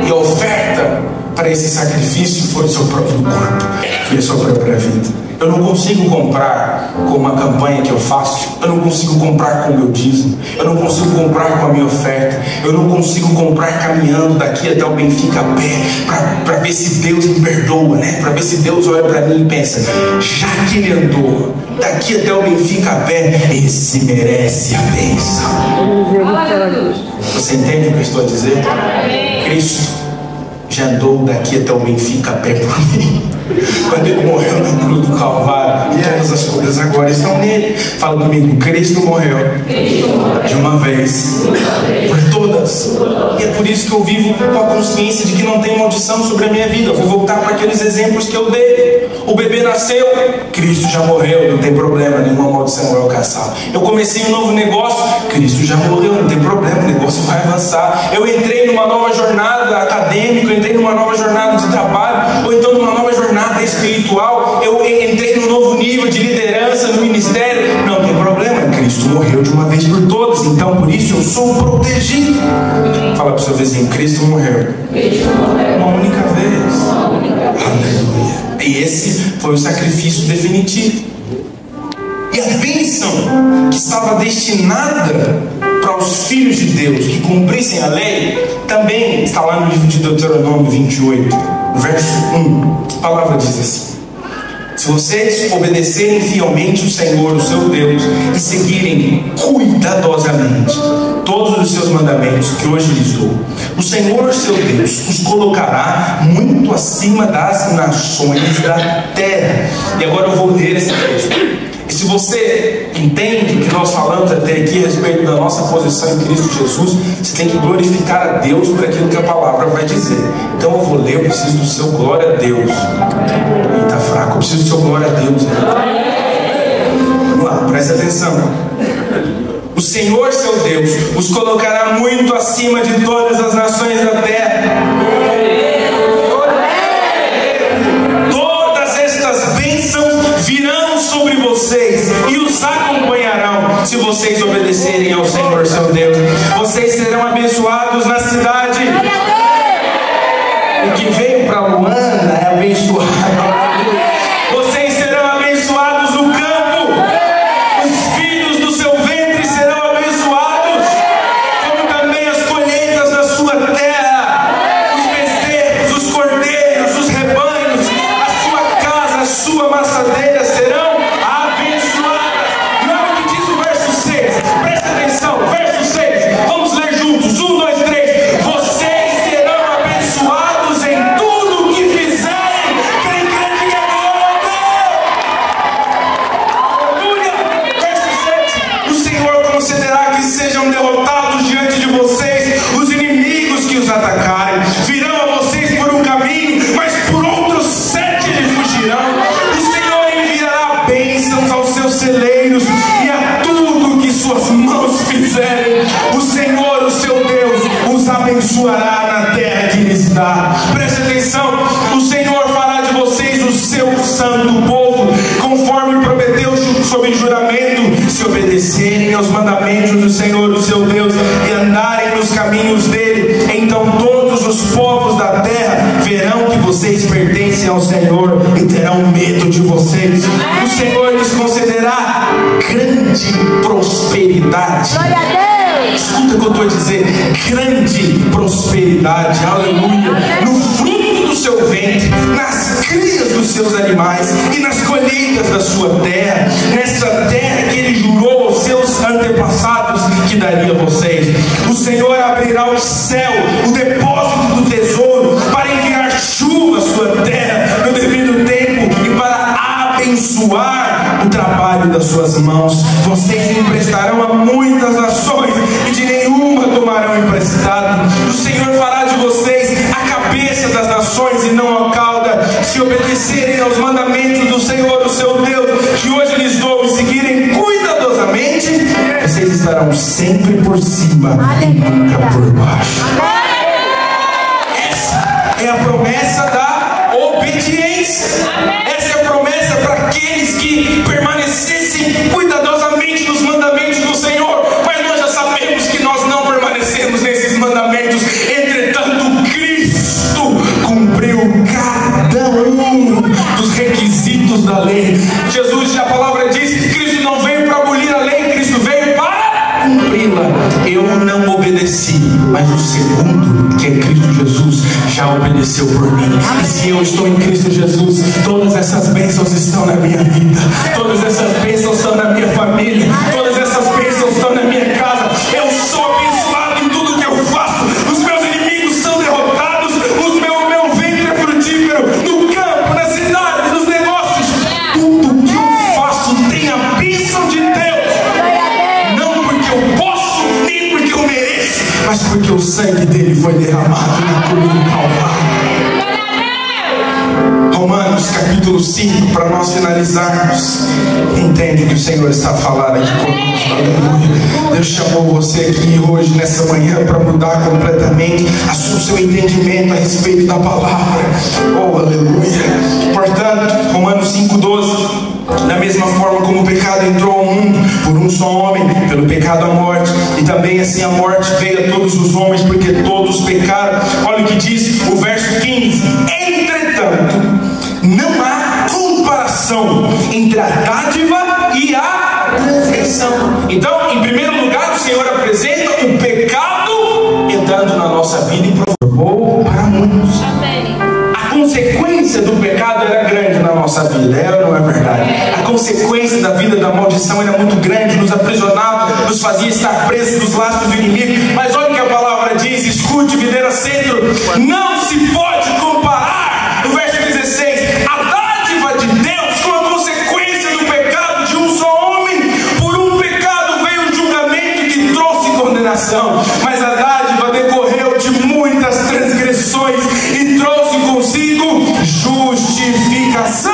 E a oferta para esse sacrifício foi o seu próprio corpo, foi a sua própria vida. Eu não consigo comprar com uma campanha que eu faço. Eu não consigo comprar com o meu dízimo. Eu não consigo comprar com a minha oferta. Eu não consigo comprar caminhando daqui até o Benfica a pé, para ver se Deus me perdoa, né? Para ver se Deus olha para mim e pensa, já que ele andou daqui até o Benfica a pé, esse merece a bênção. Você entende o que eu estou a dizer? Cristo já andou daqui até o Benfica a pé por mim. Quando Ele morreu na cruz do Calvário, todas as coisas agora estão nele. Fala comigo, Cristo morreu de uma vez por todas. E é por isso que eu vivo com a consciência de que não tem maldição sobre a minha vida. Eu vou voltar para aqueles exemplos que eu dei. O bebê nasceu, Cristo já morreu, não tem problema, nenhuma maldição vai alcançar. Eu comecei um novo negócio, Cristo já morreu, não tem problema, o negócio vai avançar. Eu entrei numa nova jornada acadêmica, eu entrei numa nova jornada de trabalho, ou então numa nova jornada espiritual, eu entrei num novo nível de liderança no ministério, não tem problema, Cristo morreu de uma vez por todas, então por isso eu sou protegido. Fala para o seu vizinho, Cristo morreu uma única vez. Aleluia. E esse foi o sacrifício definitivo. E a bênção que estava destinada para os filhos de Deus que cumprissem a lei, também está lá no livro de Deuteronômio 28, verso 1. A palavra diz assim: se vocês obedecerem fielmente o Senhor, o seu Deus, e seguirem cuidadosamente todos os seus mandamentos que hoje lhes dou, o Senhor, seu Deus, os colocará muito acima das nações da terra. E agora eu vou ler esse texto. E se você entende o que nós falamos até aqui a respeito da nossa posição em Cristo Jesus, você tem que glorificar a Deus por aquilo que a palavra vai dizer. Então eu vou ler, eu preciso do seu glória a Deus. Eita, fraco, eu preciso do seu glória a Deus. Vamos lá, presta atenção. O Senhor, seu Deus, os colocará muito acima de todas as nações da terra. Todas estas bênçãos virão sobre vocês e os acompanharão se vocês obedecerem ao Senhor, seu Deus. Vocês serão abençoados na cidade. O que veio para Luanda é abençoado. Vocês serão abençoados no campo. Os filhos do seu ventre serão abençoados, como também as colheitas da sua terra, os bezerros, os cordeiros, os rebanhos, a sua casa, a sua maçadeira serão abençoadas. E olha o que diz o verso 6. Presta atenção, verso 6. Vamos ler juntos. 1, 2, 3. Vocês serão abençoados em tudo o que fizerem. Quem crê, diga glória a Deus. Aleluia. Verso 7. O Senhor concederá que sejam derrotados diante de vocês os inimigos que os atacarem. Virão a vocês por um caminho, mas por outros 7 lhe fugirão. O Senhor enviará bênçãos aos seus celeiros e a tudo que suas mãos fizerem. O Senhor, o seu Deus, os abençoará na terra que lhes dá. Preste atenção, o Senhor fará de vocês o seu santo povo, conforme prometeu sob juramento, se obedecerem aos mandamentos do Senhor, o seu Deus, e andarem nos caminhos dele. Então todos os povos da terra verão que vocês pertencem ao Senhor e terão medo de vocês. O Senhor lhes concederá grande grande prosperidade. Glória a Deus. Escuta o que eu estou a dizer. Grande prosperidade, aleluia, no fruto do seu ventre, nas crias dos seus animais e nas colheitas da sua terra, nessa terra que ele jurou aos seus antepassados que daria a vocês. O Senhor abrirá o céu, o depósito do tesouro, para enviar chuva à sua terra no devido tempo e para abençoar o trabalho das suas mãos. Vocês emprestarão a muitas nações e de nenhuma tomarão emprestado. O Senhor fará de vocês a cabeça das nações e não a cauda, se obedecerem aos mandamentos do Senhor, o seu Deus, que hoje lhes dou, e seguirem cuidadosamente. Vocês estarão sempre por cima e nunca por baixo. Essa é a promessa da obediência. Essa é a promessa para aqueles que permanecessem cuidadosamente nos mandamentos do Senhor. Mas nós já sabemos que nós não permanecemos nesses mandamentos. Entretanto, Cristo cumpriu cada um dos requisitos da lei. Jesus, a palavra diz que Cristo não veio para abolir a lei, Cristo veio para cumpri-la. Eu não obedeci, mas o segundo, que é Cristo Jesus, já obedeceu por mim. E se eu estou em Cristo Jesus, todas essas bênçãos estão na minha vida, todas essas bênçãos estão na minha família, todas essas bênçãos estão na minha casa. Eu sou abençoado em tudo que eu faço. Os meus inimigos são derrotados. Meu ventre é frutífero no campo, na cidade, nos negócios. Tudo que eu faço tem a bênção de Deus. Não porque eu posso, nem porque eu mereço, mas porque o sangue dele foi derramado na cruz do Calvário. Romanos capítulo 5, para nós finalizarmos. Entende o que o Senhor está falando aqui conosco, aleluia. Deus chamou você aqui hoje, nessa manhã, para mudar completamente o seu entendimento a respeito da palavra. Oh, aleluia. Portanto, Romanos 5,12. Da mesma forma como o pecado entrou ao mundo por um só homem, pelo pecado a morte, e também assim a morte veio a todos os homens, porque todos pecaram. Olha o que diz o verso 15: entretanto, não há comparação entre a dádiva e a transgressão. Então, em primeiro lugar, o Senhor apresenta o pecado entrando na nossa vida e provocou para muitos. A consequência do pecado era grande na nossa vida, é ou não é verdade? A consequência da vida da maldição era muito grande, nos aprisionava, nos fazia estar presos nos laços do inimigo. Mas olha o que a palavra diz, escute, Videira Centro: não se pode comparar, no verso 16, a dádiva de Deus com a consequência do pecado de um só homem. Por um pecado veio o julgamento que trouxe condenação, mas a dádiva decorreu de muitas transgressões e trouxe consigo justificação.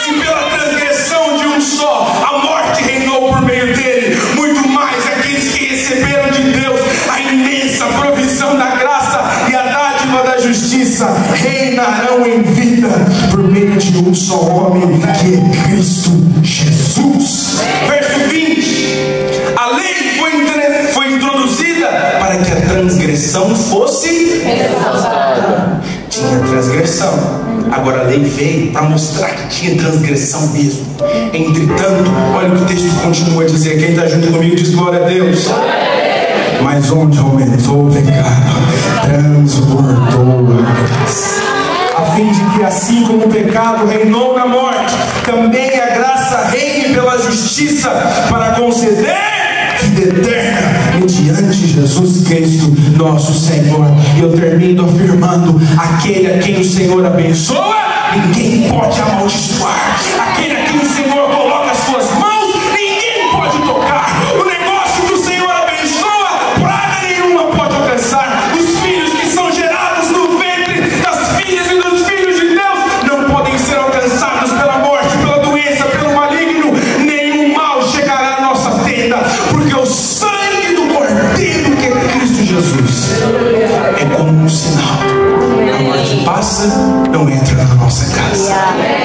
Se pela transgressão de um só a morte reinou por meio dele, muito mais aqueles que receberam de Deus a imensa provisão da graça e a dádiva da justiça reinarão em vida por meio de um só homem, que é Cristo Jesus. Verso 20: a lei foi introduzida para que a transgressão fosse exaltada. Tinha transgressão, agora a lei veio para mostrar que tinha transgressão mesmo. Entretanto, olha o que o texto continua a dizer. Quem está junto comigo diz glória a Deus. Mas onde aumentou o pecado, transbordou a graça, a fim de que assim como o pecado reinou na morte, também a graça reine pela justiça, para conceder vida eterna mediante Jesus Cristo nosso Senhor. E eu termino afirmando: aquele a quem o Senhor abençoa, ninguém pode amaldiçoar. Aquele a quem o Senhor coloca as suas mãos, ninguém pode tocar. O negócio que o Senhor abençoa, praga nenhuma pode alcançar. Os filhos que são gerados no ventre das filhas e dos filhos de Deus não podem ser alcançados pela morte, pela doença, pelo maligno. Nenhum mal chegará à nossa tenda, porque o sangue do Cordeiro, que é Cristo Jesus, é como um sinal. A morte passa, não entra na nossa casa.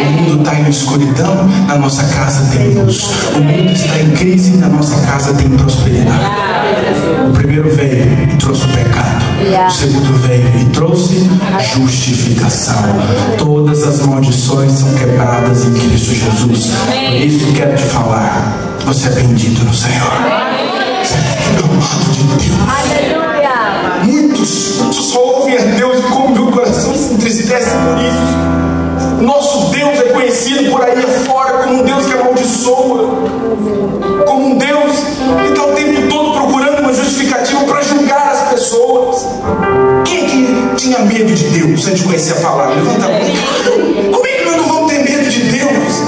O mundo está em escuridão, na nossa casa tem luz. O mundo está em crise, na nossa casa tem prosperidade. O primeiro veio e trouxe o pecado. Aleluia. O segundo veio e trouxe justificação. Todas as maldições são quebradas em Cristo Jesus. Por isso quero te falar, você é bendito no Senhor. Você é filho amado de Deus. Aleluia. Muitos só ouvem a Deus e como meu coração se entristece por isso. Nosso Deus é conhecido por aí afora como um Deus que amaldiçoa, como um Deus que está o tempo todo procurando uma justificativa para julgar as pessoas. Quem é que tinha medo de Deus antes de conhecer a palavra? Levanta a mão. Como é que nós não vamos ter medo de Deus?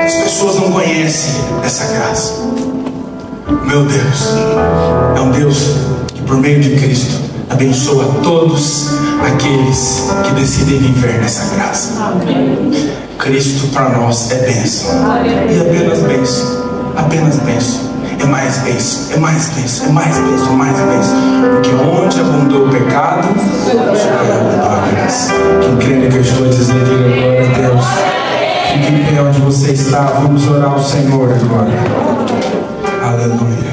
As pessoas não conhecem essa graça. Meu Deus é um Deus que por meio de Cristo abençoa todos aqueles que decidem viver nessa graça. Cristo para nós é bênção. E apenas bênção. Apenas bênção. É mais bênção. É mais bênção. É mais bênção. É mais bênção. Porque onde abundou o pecado, abundou a graça. Quem crê no que eu estou dizendo, diga glória a Deus. Fique em pé onde você está. Vamos orar ao Senhor agora. Aleluia.